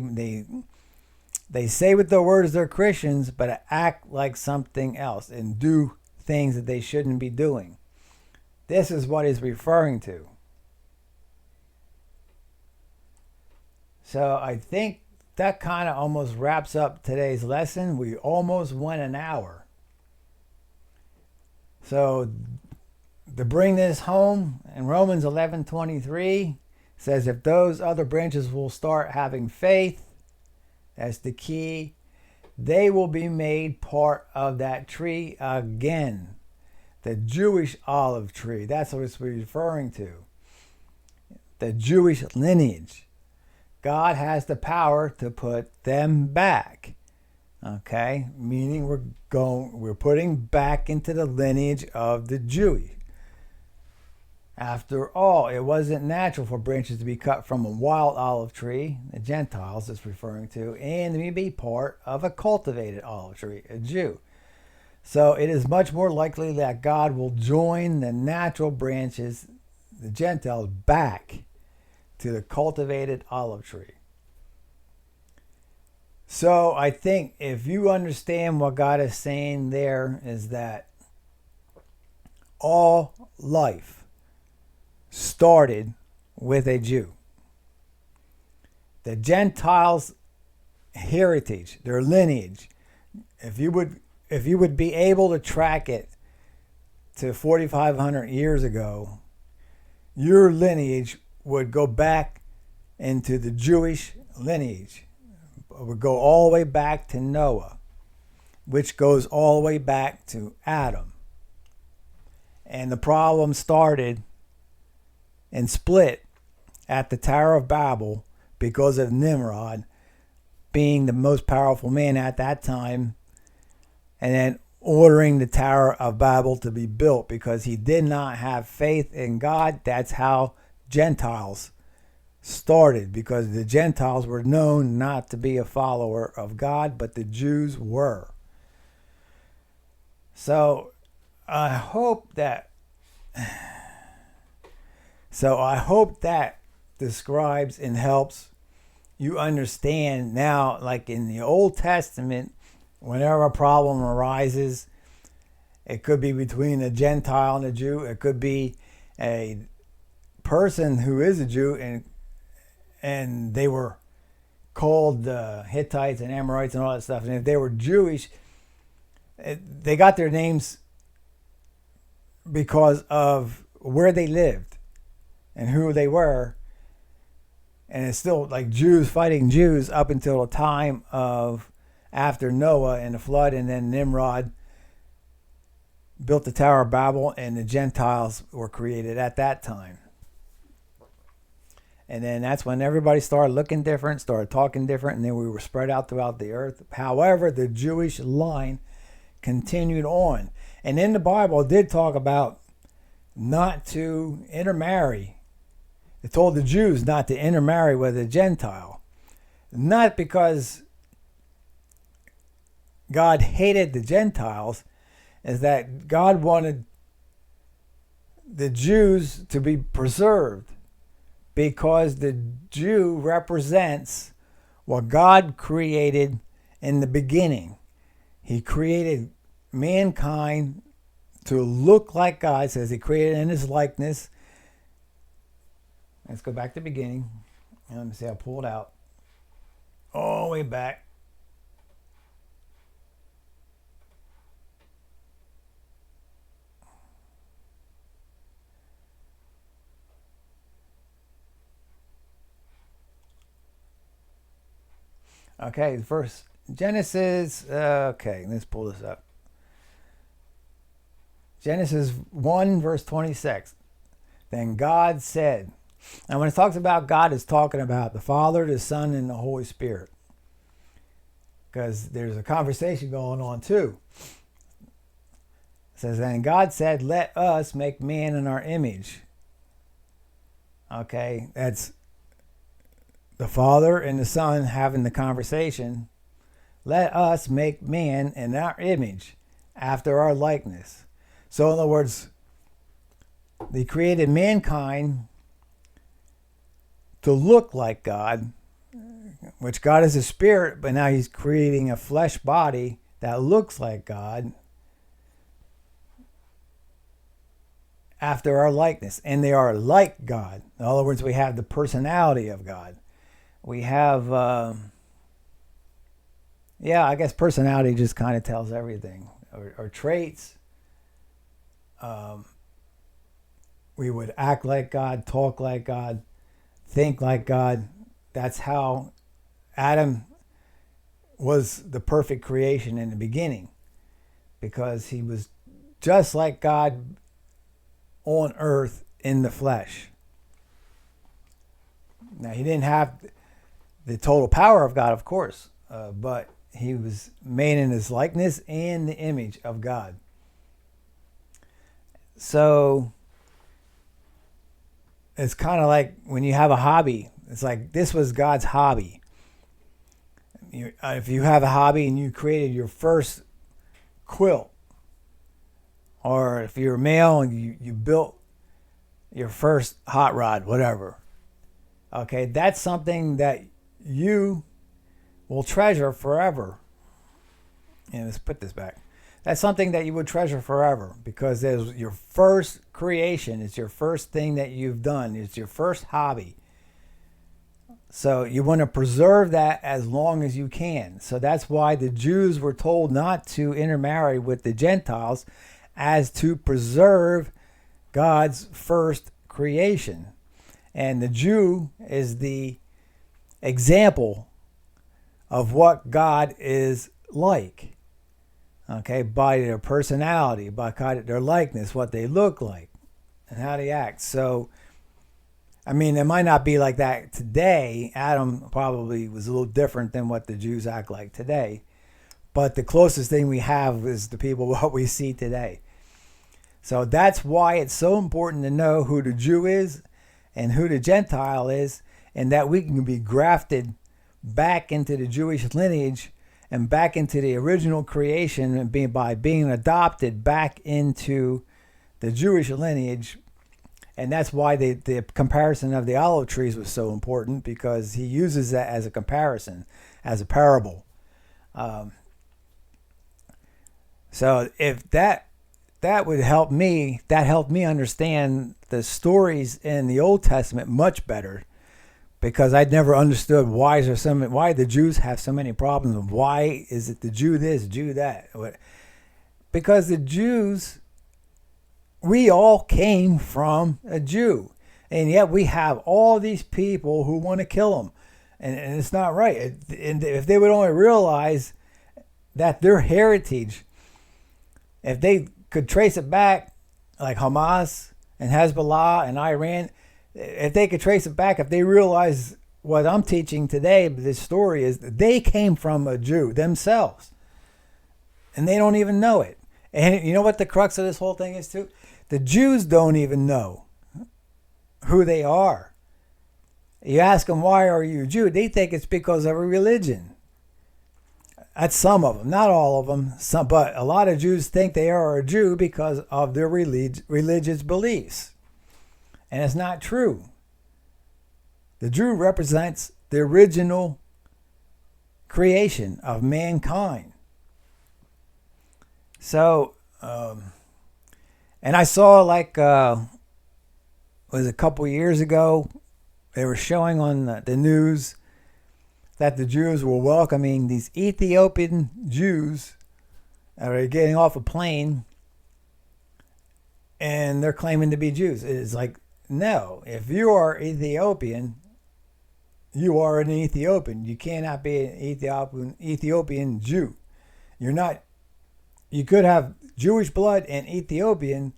[SPEAKER 1] they say with their words they're Christians, but act like something else and do things that they shouldn't be doing. This is what he's referring to. So I think that kind of almost wraps up today's lesson. We almost went an hour. So to bring this home, in Romans 11:23 says, if those other branches will start having faith, that's the key, they will be made part of that tree again. The Jewish olive tree. That's what it's referring to. The Jewish lineage. God has the power to put them back. Okay? Meaning we're putting back into the lineage of the Jewish. After all, it wasn't natural for branches to be cut from a wild olive tree, the Gentiles it's referring to, and to be part of a cultivated olive tree, a Jew. So it is much more likely that God will join the natural branches, the Gentiles, back to the cultivated olive tree. So I think if you understand what God is saying there, is that all life started with a Jew. The Gentiles' heritage, their lineage, if you would be able to track it to 4,500 years ago, your lineage would go back into the Jewish lineage. It would go all the way back to Noah, which goes all the way back to Adam. And the problem started and split at the Tower of Babel because of Nimrod being the most powerful man at that time, and then ordering the Tower of Babel to be built because he did not have faith in God. That's how Gentiles started, because the Gentiles were known not to be a follower of God, but the Jews were. So I hope that describes and helps you understand now, like in the Old Testament, whenever a problem arises, it could be between a Gentile and a Jew. It could be a person who is a Jew and they were called Hittites and Amorites and all that stuff. And if they were Jewish, they got their names because of where they lived and who they were. And it's still like Jews fighting Jews up until the time of after Noah and the flood, and then Nimrod built the Tower of Babel, and the Gentiles were created at that time. And then that's when everybody started looking different, started talking different, and then we were spread out throughout the earth. However, the Jewish line continued on. And in the Bible, it did talk about not to intermarry. It told the Jews not to intermarry with a Gentile. Not because God hated the Gentiles, is that God wanted the Jews to be preserved, because the Jew represents what God created in the beginning. He created mankind to look like God. It says he created in his likeness. Let's go back to the beginning. Let me see, I'll pull it out all the way back. Okay, verse Genesis. Okay, let's pull this up. Genesis 1, verse 26. Then God said. And when it talks about God, it's talking about the Father, the Son, and the Holy Spirit. Because there's a conversation going on too. It says, and God said, let us make man in our image. Okay, that's the Father and the Son having the conversation. Let us make man in our image, after our likeness. So in other words, they created mankind to look like God, which God is a spirit, but now he's creating a flesh body that looks like God after our likeness. And they are like God. In other words, we have the personality of God. We have, I guess personality just kind of tells everything. Or traits. We would act like God, talk like God, think like God. That's how Adam was the perfect creation in the beginning, because he was just like God on earth in the flesh. Now, he didn't have the total power of God, of course, but he was made in his likeness and the image of God. So it's kind of like when you have a hobby. It's like this was God's hobby. If you have a hobby and you created your first quilt, or if you're a male and you built your first hot rod, whatever. Okay, that's something that you will treasure forever. And let's put this back. That's something that you would treasure forever, because there's your first creation. It's your first thing that you've done. It's your first hobby. So you want to preserve that as long as you can. So that's why the Jews were told not to intermarry with the Gentiles, as to preserve God's first creation. And the Jew is the example of what God is like. Okay, by their personality, by their likeness, what they look like, and how they act. So I mean, it might not be like that today. Adam probably was a little different than what the Jews act like today. But the closest thing we have is the people what we see today. So that's why it's so important to know who the Jew is and who the Gentile is, and that we can be grafted back into the Jewish lineage and back into the original creation, and by being adopted back into the Jewish lineage. And that's why the comparison of the olive trees was so important, because he uses that as a comparison, as a parable. So if that would help me, that helped me understand the stories in the Old Testament much better, because I'd never understood why the Jews have so many problems. Why is it the Jew this, Jew that? Because the Jews, we all came from a Jew, and yet we have all these people who want to kill them, and it's not right. And if they would only realize that their heritage, if they could trace it back, like Hamas and Hezbollah and Iran, if they could trace it back, if they realize what I'm teaching today, this story is that they came from a Jew themselves, and they don't even know it. And you know what the crux of this whole thing is too? The Jews don't even know who they are. You ask them, why are you a Jew? They think it's because of a religion. That's some of them, not all of them. But a lot of Jews think they are a Jew because of their religious beliefs. And it's not true. The Jew represents the original creation of mankind. So, and I saw was a couple years ago, they were showing on the news that the Jews were welcoming these Ethiopian Jews that are getting off a plane, and they're claiming to be Jews. It's like, no, if you are Ethiopian, you are an Ethiopian. You cannot be an Ethiopian Jew. You're not. You could have Jewish blood and Ethiopian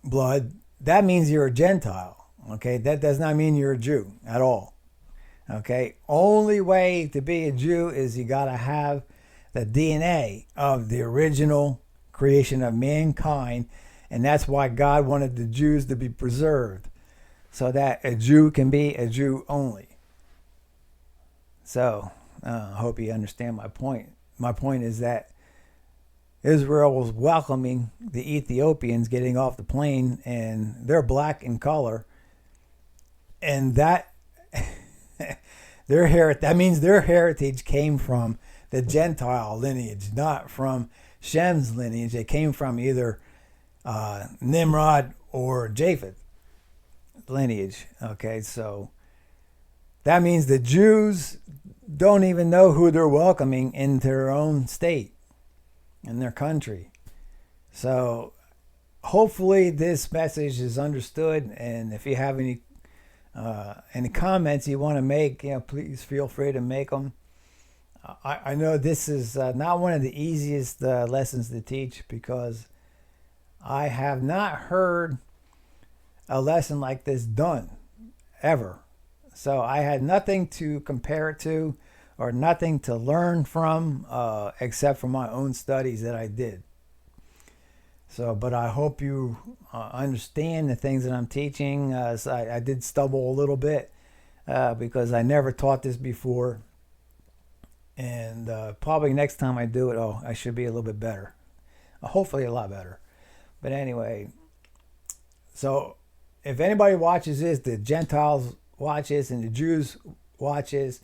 [SPEAKER 1] blood. That means you're a Gentile. Okay, that does not mean you're a Jew at all. Okay, only way to be a Jew is you got to have the DNA of the original creation of mankind. And that's why God wanted the Jews to be preserved, so that a Jew can be a Jew only. So I hope you understand my point. My point is that Israel was welcoming the Ethiopians getting off the plane, and they're black in color. And that that means their heritage came from the Gentile lineage, not from Shem's lineage. They came from either Nimrod or Japheth lineage. Okay, so that means the Jews don't even know who they're welcoming into their own state, in their country. So hopefully this message is understood, and if you have any comments you want to make, please feel free to make them. I know this is not one of the easiest lessons to teach, because I have not heard a lesson like this done ever. So I had nothing to compare it to or nothing to learn from except for my own studies that I did. So, but I hope you understand the things that I'm teaching. So I did stumble a little bit because I never taught this before. And probably next time I do it, I should be a little bit better. Hopefully a lot better. But anyway, so if anybody watches this, the Gentiles watch this and the Jews watch this,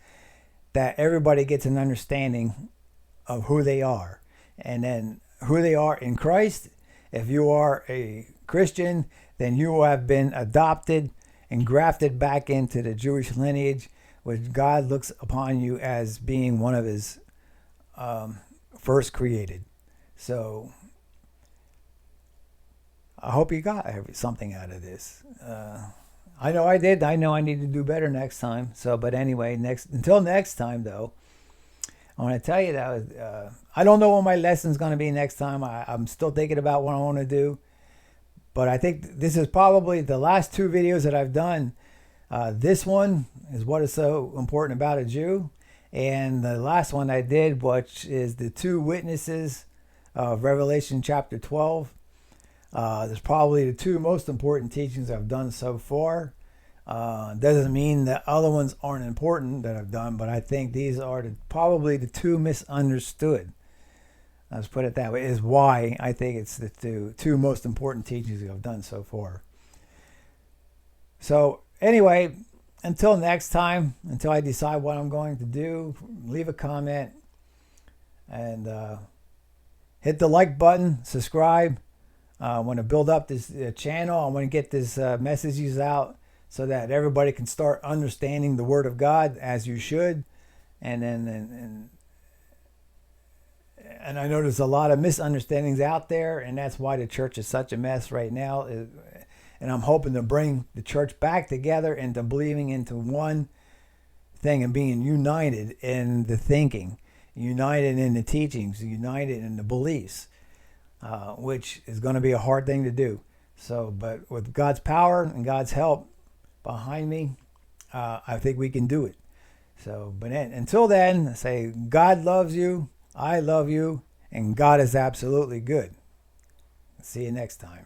[SPEAKER 1] that everybody gets an understanding of who they are. And then who they are in Christ. If you are a Christian, then you have been adopted and grafted back into the Jewish lineage, which God looks upon you as being one of his first created. So I hope you got something out of this. I know I did. I know I need to do better next time. So, but anyway, until next time, though, I want to tell you that I don't know what my lesson's going to be next time. I'm still thinking about what I want to do. But I think this is probably the last two videos that I've done. This one is what is so important about a Jew. And the last one I did, which is the two witnesses of Revelation chapter 12. There's probably the two most important teachings I've done so far. Doesn't mean that other ones aren't important that I've done, but I think these are probably the two misunderstood. Let's put it that way, is why I think it's the two most important teachings I've done so far. So anyway, until next time, until I decide what I'm going to do, leave a comment and hit the like button, subscribe. I want to build up this channel. I want to get this messages out so that everybody can start understanding the Word of God as you should. And I know there's a lot of misunderstandings out there, and that's why the church is such a mess right now. And I'm hoping to bring the church back together into believing into one thing and being united in the thinking, united in the teachings, united in the beliefs, which is going to be a hard thing to do. So, but with God's power and God's help behind me, I think we can do it. So, but until then, I say God loves you, I love you, and God is absolutely good. See you next time.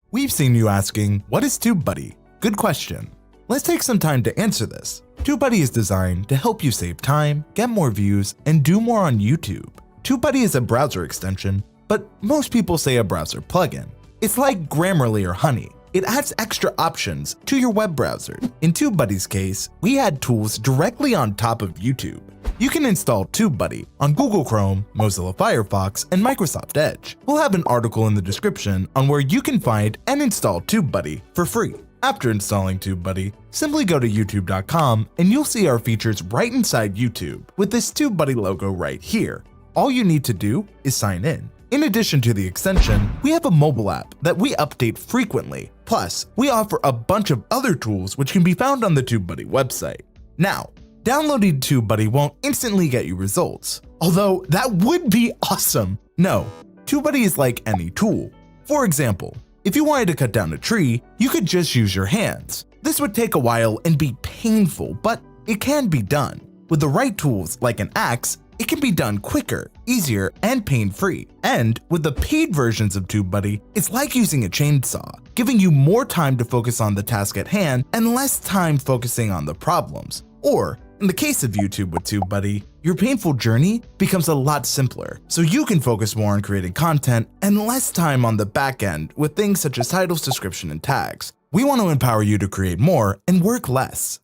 [SPEAKER 2] We've seen you asking, what is TubeBuddy? Good question. Let's take some time to answer this. TubeBuddy is designed to help you save time, get more views, and do more on YouTube. TubeBuddy is a browser extension, but most people say a browser plugin. It's like Grammarly or Honey. It adds extra options to your web browser. In TubeBuddy's case, we add tools directly on top of YouTube. You can install TubeBuddy on Google Chrome, Mozilla Firefox, and Microsoft Edge. We'll have an article in the description on where you can find and install TubeBuddy for free. After installing TubeBuddy, simply go to youtube.com and you'll see our features right inside YouTube with this TubeBuddy logo right here. All you need to do is sign in. In addition to the extension, we have a mobile app that we update frequently. Plus, we offer a bunch of other tools which can be found on the TubeBuddy website. Now, downloading TubeBuddy won't instantly get you results, although that would be awesome. No, TubeBuddy is like any tool. For example, if you wanted to cut down a tree, you could just use your hands. This would take a while and be painful, but it can be done. With the right tools like an axe, it can be done quicker, easier, and pain-free. And with the paid versions of TubeBuddy, it's like using a chainsaw, giving you more time to focus on the task at hand and less time focusing on the problems. Or, in the case of YouTube with TubeBuddy, your painful journey becomes a lot simpler, so you can focus more on creating content and less time on the back end with things such as titles, description, and tags. We want to empower you to create more and work less.